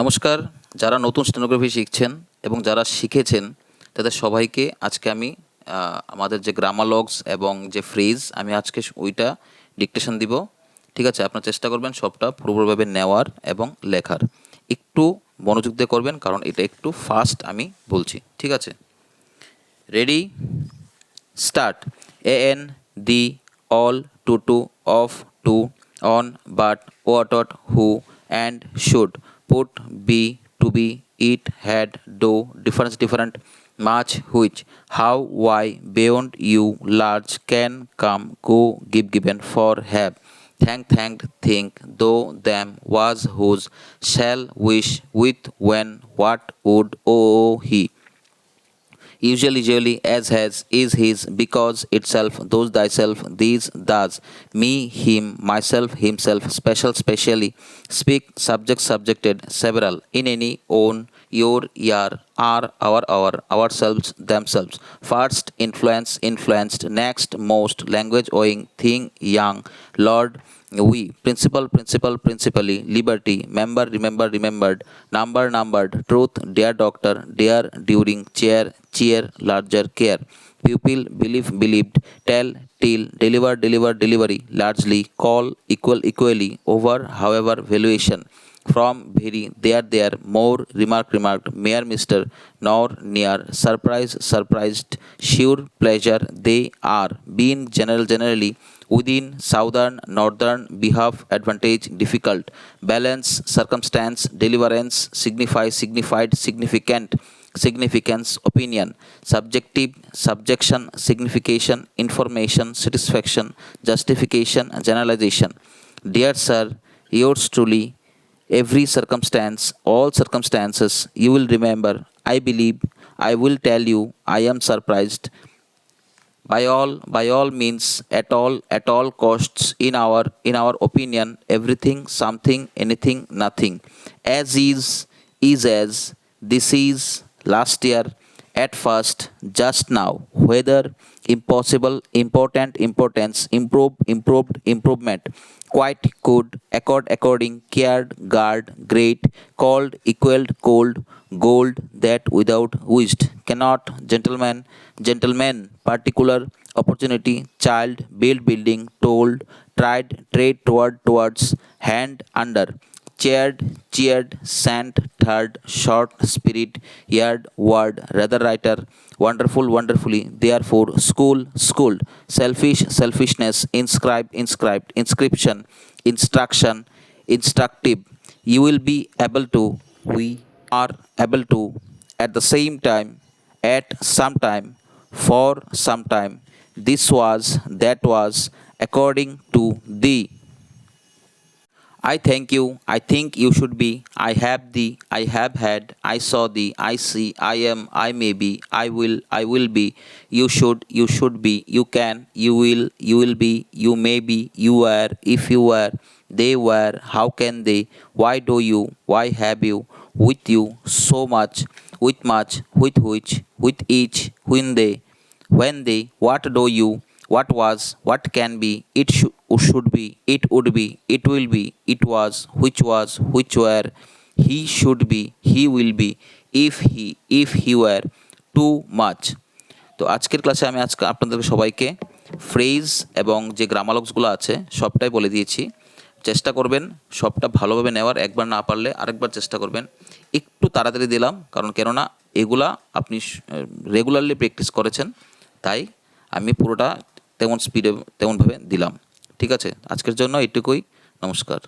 নমস্কার, যারা নতুন স্টেনোগ্রাফি শিখছেন এবং যারা শিখেছেন তাদের সবাইকে আজকে আমি আমাদের যে গ্রামালগস এবং যে ফ্রেজ আমি আজকে ওইটা ডিকটেশন দিব। ঠিক আছে, আপনার চেষ্টা করবেন সবটা পুরোপুরিভাবে নেওয়ার এবং লেখার। একটু মনোযোগ দিয়ে করবেন কারণ এটা একটু ফাস্ট আমি বলছি। ঠিক আছে, ready, start. An, the, all, to, of, to, on, but, what, who, and, should, put, be, to be, it, had, do, different, much, which, how, why, beyond, you, large, can, come, go, give, given, for, have, thanked, think, though, them, was, whose, shall, wish, with, when, what, would, oh, he, usually, as, has, is, his, because, itself, those, thyself, these, thus, me, him, myself, himself, specially, speak, subject, subjected, several, in any, own, your, are, our, ourselves, themselves, first, influenced, next, most, language, owing, thing, young, lord, we, principally, liberty, member, remembered, numbered, truth, dear doctor, dear, during, cheer, larger, care, pupil, believed, tell, till, delivery, largely, call, equally, over, however, valuation, from, very, there, more, remarked, mere, mister, nor, near, surprised, sure, pleasure, they are, been, generally, within, southern, northern, behave, advantage, difficult, balance, circumstance, deliverance, signified, significance, opinion, subjective, subjection, signification, information, satisfaction, justification, generalization. Dear sir, yours truly, every circumstance, all circumstances, you will remember, I believe, I will tell you, I am surprised, by all means, at all costs, in our opinion, everything, something, anything, nothing, as is as, this is, last year, at first, just now, whether, impossible, important, importance, improvement, quite, could, according, cared, guard, great, called, equaled, cold, gold, that, without, wished, cannot, gentleman, particular, opportunity, child, building, told, tried, trade, towards, hand, under, cheered, sent, third, short, spirit, yard, word, rather, writer, wonderfully, therefore, schooled, selfishness, inscribed, inscription, instruction, instructive, you will be able to, we are able to, at the same time, at some time, for some time, this was, that was, according to thee. I thank you, I think you should be, I have thee, I have had, I saw thee, I see, I am, I may be, I will be, you should be, you can, you will be, you may be, you were, if you were, they were, how can they, why do you, why have you, with you, so much, with which, with each, when they, what do you, what was, what can be, it should be, it would be, it will be, it was, which were, he should be, he will be, if he were, too much. তো আজকের ক্লাসে আমি আজকে আপনাদেরকে সবাইকে phrase এবং যে গ্রামালগসগুলো আছে সবটাই বলে দিয়েছি। চেষ্টা করবেন সবটা ভালোভাবে নেওয়ার, একবার না পারলে আরেকবার চেষ্টা করবেন। একটু তাড়াতাড়ি দিলাম কারণ কেননা এগুলা আপনি রেগুলারলি প্র্যাকটিস করেছেন, তাই আমি পুরোটা তেমন স্পিডে তেমনভাবে দিলাম। ঠিক আছে, আজকের জন্য এটুকুই। নমস্কার।